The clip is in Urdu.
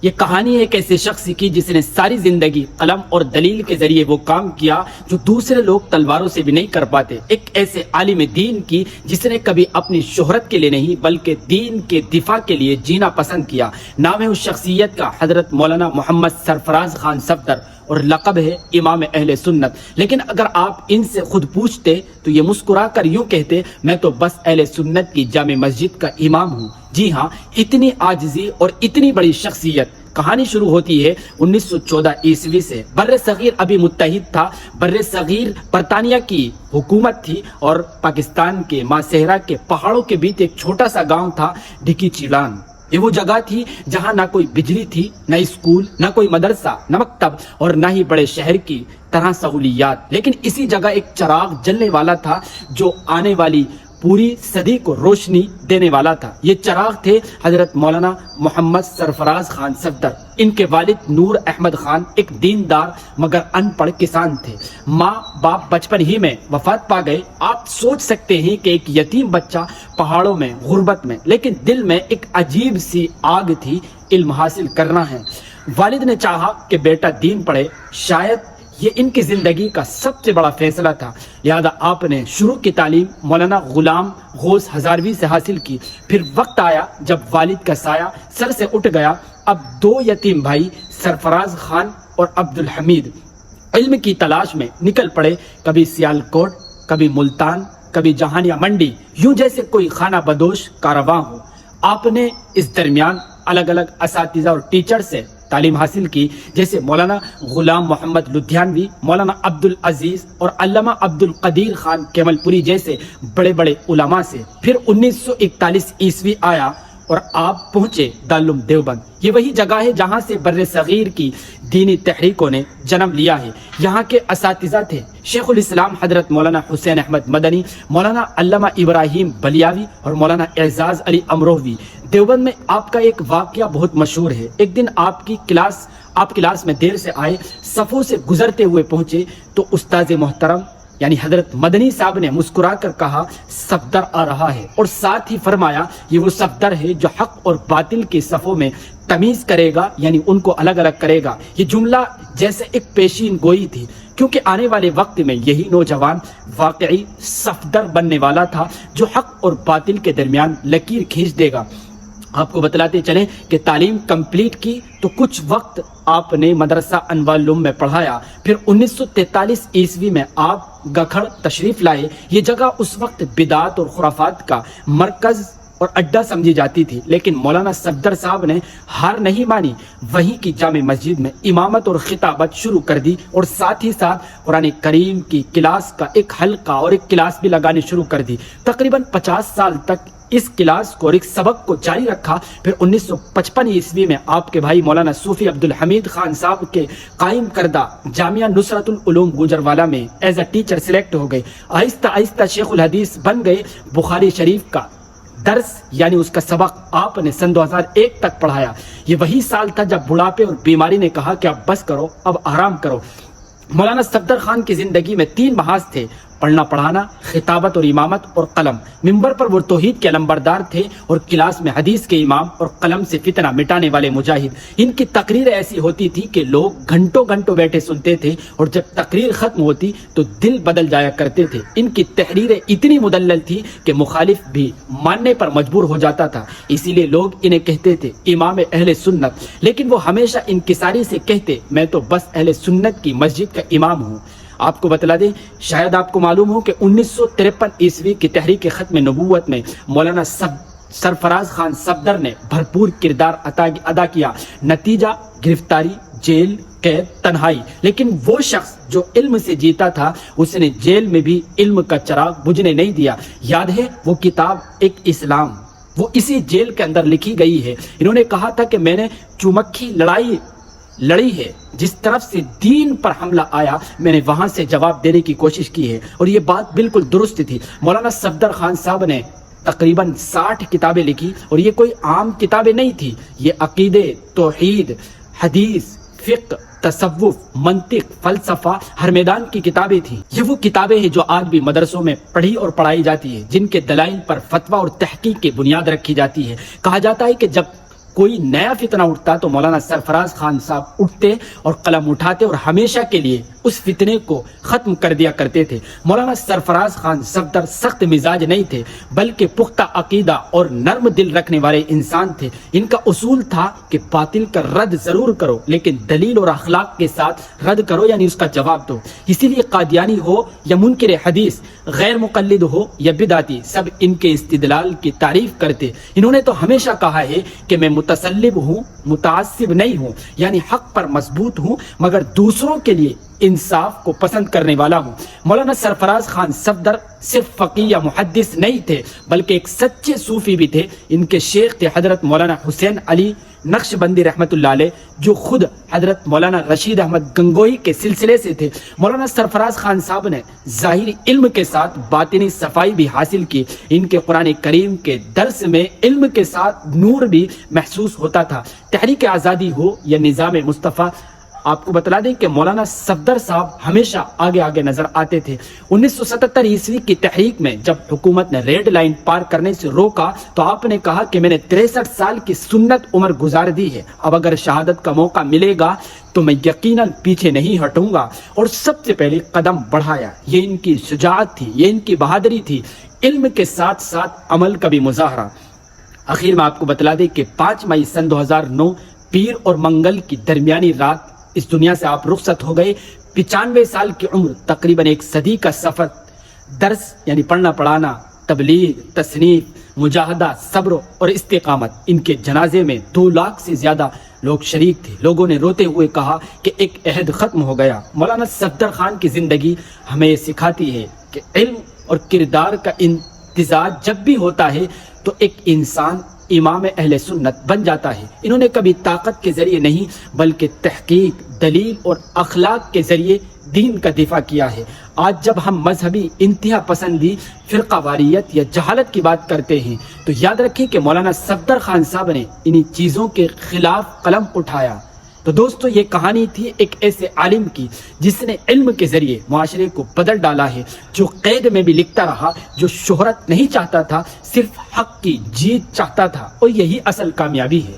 یہ کہانی ایک ایسے شخص کی جس نے ساری زندگی قلم اور دلیل کے ذریعے وہ کام کیا جو دوسرے لوگ تلواروں سے بھی نہیں کر پاتے، ایک ایسے عالم دین کی جس نے کبھی اپنی شہرت کے لیے نہیں بلکہ دین کے دفاع کے لیے جینا پسند کیا۔ نام ہے اس شخصیت کا حضرت مولانا محمد سرفراز خان صفدر، اور لقب ہے امام اہل سنت۔ لیکن اگر آپ ان سے خود پوچھتے تو یہ مسکرا کر یوں کہتے، میں تو بس اہل سنت کی جامع مسجد کا امام ہوں۔ جی ہاں، اتنی عاجزی اور اتنی بڑی شخصیت۔ کہانی شروع ہوتی ہے 1914 عیسوی سے۔ بر صغیر ابھی متحد تھا، بر صغیر برطانیہ کی حکومت تھی، اور پاکستان کے ماں صحرا کے پہاڑوں کے بیچ ایک چھوٹا سا گاؤں تھا، ڈھکی چیلان۔ یہ وہ جگہ تھی جہاں نہ کوئی بجلی تھی، نہ اسکول، نہ کوئی مدرسہ، نہ مکتب، اور نہ ہی بڑے شہر کی طرح سہولیات۔ لیکن اسی جگہ ایک چراغ جلنے والا تھا جو آنے والی پوری صدی کو روشنی دینے والا تھا۔ یہ چراغ تھے حضرت مولانا محمد سرفراز خان صفدر۔ ان کے والد نور احمد خان ایک دیندار مگر ان پڑھ کسان تھے۔ ماں باپ بچپن ہی میں وفات پا گئے۔ آپ سوچ سکتے ہیں کہ ایک یتیم بچہ پہاڑوں میں، غربت میں، لیکن دل میں ایک عجیب سی آگ تھی، علم حاصل کرنا ہے۔ والد نے چاہا کہ بیٹا دین پڑھے، شاید یہ ان کی زندگی کا سب سے بڑا فیصلہ تھا، لہذا آپ نے شروع کی تعلیم مولانا غلام غوث ہزاروی سے حاصل کی۔ پھر وقت آیا جب والد کا سایہ سر سے اٹھ گیا۔ اب دو یتیم بھائی سرفراز خان اور عبد الحمید علم کی تلاش میں نکل پڑے، کبھی سیالکوٹ، کبھی ملتان، کبھی جہانیہ منڈی، یوں جیسے کوئی خانہ بدوش کارواں ہو۔ آپ نے اس درمیان الگ الگ اساتذہ اور ٹیچر سے تعلیم حاصل کی، جیسے مولانا غلام محمد لدھیانوی، مولانا عبد العزیز اور علامہ عبد القدیر خان کیمل پوری جیسے بڑے بڑے علماء سے۔ پھر 1941 عیسوی آیا اور آپ پہنچے دارالعلوم دیوبند۔ یہ وہی جگہ ہے جہاں سے بر صغیر کی دینی تحریکوں نے جنم لیا ہے۔ یہاں کے اساتذہ تھے شیخ الاسلام حضرت مولانا حسین احمد مدنی، مولانا علامہ ابراہیم بلیاوی اور مولانا اعزاز علی امروہوی۔ دیوبند میں آپ کا ایک واقعہ بہت مشہور ہے۔ ایک دن آپ کلاس میں دیر سے آئے، صفوں سے گزرتے ہوئے پہنچے تو استاذ محترم یعنی حضرت مدنی صاحب نے مسکرا کر کہا، صفدر آ رہا ہے، اور ساتھ ہی فرمایا، یہ وہ صفدر ہے جو حق اور باطل کے صفوں میں تمیز کرے گا، یعنی ان کو الگ الگ کرے گا۔ یہ جملہ جیسے ایک پیشین گوئی تھی، کیونکہ آنے والے وقت میں یہی نوجوان واقعی صفدر بننے والا تھا جو حق اور باطل کے درمیان لکیر کھینچ دے گا۔ آپ کو بتلاتے چلیں کہ تعلیم کمپلیٹ کی تو کچھ وقت آپ نے مدرسہ انوار العلوم میں پڑھایا۔ پھر 1943 عیسوی میں آپ گکھڑ تشریف لائے۔ یہ جگہ اس وقت بدعات اور خرافات کا مرکز اور اڈا سمجھی جاتی تھی، لیکن مولانا صفدر صاحب نے ہار نہیں مانی، وہیں کی جامع مسجد میں امامت اور خطابت شروع کر دی، اور ساتھ ہی ساتھ قرآن کریم کی کلاس کا ایک حلقہ اور ایک کلاس بھی لگانی شروع کر دی۔ تقریباً 50 سال تک اس کلاس کو اور ایک سبق کو جاری رکھا۔ پھر 1955 عیسوی میں آپ کے بھائی مولانا صوفی عبد الحمید خان صاحب کے قائم کردہ جامعہ نصرت العلوم گوجروالا میں ایز اے ٹیچر سلیکٹ ہو گئے۔ آہستہ آہستہ شیخ الحدیث بن گئے۔ بخاری شریف کا درس یعنی اس کا سبق آپ نے سن 2001 تک پڑھایا۔ یہ وہی سال تھا جب بڑھاپے اور بیماری نے کہا کہ اب بس کرو، اب آرام کرو۔ مولانا صفدر خان کی زندگی میں 3 محاذ تھے: پڑھنا پڑھانا، خطابت اور امامت، اور قلم۔ ممبر پر وہ توحید کے علمبردار تھے، اور کلاس میں حدیث کے امام، اور قلم سے فتنہ مٹانے والے مجاہد۔ ان کی تقریریں ایسی ہوتی تھی کہ لوگ گھنٹوں گھنٹوں بیٹھے سنتے تھے، اور جب تقریر ختم ہوتی تو دل بدل جایا کرتے تھے۔ ان کی تحریریں اتنی مدلل تھی کہ مخالف بھی ماننے پر مجبور ہو جاتا تھا، اسی لیے لوگ انہیں کہتے تھے امام اہل سنت۔ لیکن وہ ہمیشہ انکساری سے کہتے، میں تو بس اہل سنت کی مسجد کا امام ہوں۔ آپ کو بتلا دیں، شاید آپ کو معلوم ہو کہ 1953 عیسوی کی تحریک ختم نبوت میں مولانا سرفراز خان صفدر نے بھرپور کردار ادا کیا۔ نتیجہ گرفتاری، جیل، قید، تنہائی۔ لیکن وہ شخص جو علم سے جیتا تھا، اس نے جیل میں بھی علم کا چراغ بجھنے نہیں دیا۔ یاد ہے وہ کتاب ایک اسلام، وہ اسی جیل کے اندر لکھی گئی ہے۔ انہوں نے کہا تھا کہ میں نے چومکھی لڑی ہے، جس طرف سے دین پر حملہ آیا میں نے وہاں سے جواب دینے کی کوشش کی ہے، اور یہ بات بالکل درست تھی۔ مولانا صفدر خان صاحب نے تقریباً 60 کتابیں لکھی، اور یہ کوئی عام کتابیں نہیں تھی، یہ عقیدے، توحید، حدیث، فقہ، تصوف، منطق، فلسفہ، ہر میدان کی کتابیں تھیں۔ یہ وہ کتابیں ہیں جو آج بھی مدرسوں میں پڑھی اور پڑھائی جاتی ہے، جن کے دلائل پر فتویٰ اور تحقیق کی بنیاد رکھی جاتی ہے۔ کہا جاتا ہے کہ جب کوئی نیا فتنہ اٹھتا تو مولانا سرفراز خان صاحب اٹھتے اور قلم اٹھاتے اور ہمیشہ کے لیے اس فتنے کو ختم کر دیا کرتے تھے۔ مولانا سرفراز خان صفدر سخت مزاج نہیں تھے، بلکہ پختہ عقیدہ اور نرم دل رکھنے والے انسان تھے۔ ان کا اصول تھا کہ باطل کا رد ضرور کرو، لیکن دلیل اور اخلاق کے ساتھ رد کرو، یعنی اس کا جواب دو۔ اسی لیے قادیانی ہو یا منکر حدیث، غیر مقلد ہو یا بدعتی، سب ان کے استدلال کی تعریف کرتے۔ انہوں نے تو ہمیشہ کہا ہے کہ میں متسلب ہوں، متعصب نہیں ہوں، یعنی حق پر مضبوط ہوں، مگر دوسروں کے لیے انصاف کو پسند کرنے والا ہوں۔ مولانا سرفراز خان صفدر صرف فقیہ یا محدث نہیں تھے، بلکہ ایک سچے صوفی بھی تھے۔ ان کے شیخ تھے حضرت مولانا حسین علی نقشبندی رحمۃ اللہ علیہ، جو خود حضرت مولانا رشید احمد گنگوہی کے سلسلے سے تھے۔ مولانا سرفراز خان صاحب نے ظاہری علم کے ساتھ باطنی صفائی بھی حاصل کی۔ ان کے قرآن کریم کے درس میں علم کے ساتھ نور بھی محسوس ہوتا تھا۔ تحریک آزادی ہو یا نظام مصطفیٰ، آپ کو بتلا دیں کہ مولانا صفدر صاحب ہمیشہ آگے آگے نظر آتے تھے۔ 1977 عیسوی کی تحریک میں جب حکومت نے ریڈ لائن پار کرنے سے روکا تو آپ نے کہا کہ میں نے 63 سال کی سنت عمر گزار دی ہے، اب اگر شہادت کا موقع ملے گا تو میں یقیناً پیچھے نہیں ہٹوں گا، اور سب سے پہلے قدم بڑھایا۔ یہ ان کی شجاعت تھی، یہ ان کی بہادری تھی، علم کے ساتھ ساتھ عمل کا بھی مظاہرہ۔ آخر میں آپ کو بتلا دیں کہ 5 مئی سن 2009 پیر اور منگل کی درمیانی رات اس دنیا سے آپ رخصت ہو گئے۔ 95 سال کی عمر، تقریباً 1 صدی کا سفر، درس یعنی پڑھنا پڑھانا، تبلیغ، تصنیف، مجاہدہ، صبر اور استقامت۔ ان کے جنازے میں 2 لاکھ سے زیادہ لوگ شریک تھے۔ لوگوں نے روتے ہوئے کہا کہ ایک عہد ختم ہو گیا۔ مولانا صفدر خان کی زندگی ہمیں یہ سکھاتی ہے کہ علم اور کردار کا امتزاج جب بھی ہوتا ہے تو ایک انسان امام اہل سنت بن جاتا ہے۔ انہوں نے کبھی طاقت کے ذریعے نہیں بلکہ تحقیق، دلیل اور اخلاق کے ذریعے دین کا دفاع کیا ہے۔ آج جب ہم مذہبی انتہا پسندی، فرقہ واریت یا جہالت کی بات کرتے ہیں تو یاد رکھیں کہ مولانا صفدر خان صاحب نے انہی چیزوں کے خلاف قلم اٹھایا۔ تو دوستو، یہ کہانی تھی ایک ایسے عالم کی جس نے علم کے ذریعے معاشرے کو بدل ڈالا ہے، جو قید میں بھی لکھتا رہا، جو شہرت نہیں چاہتا تھا، صرف حق کی جیت چاہتا تھا، اور یہی اصل کامیابی ہے۔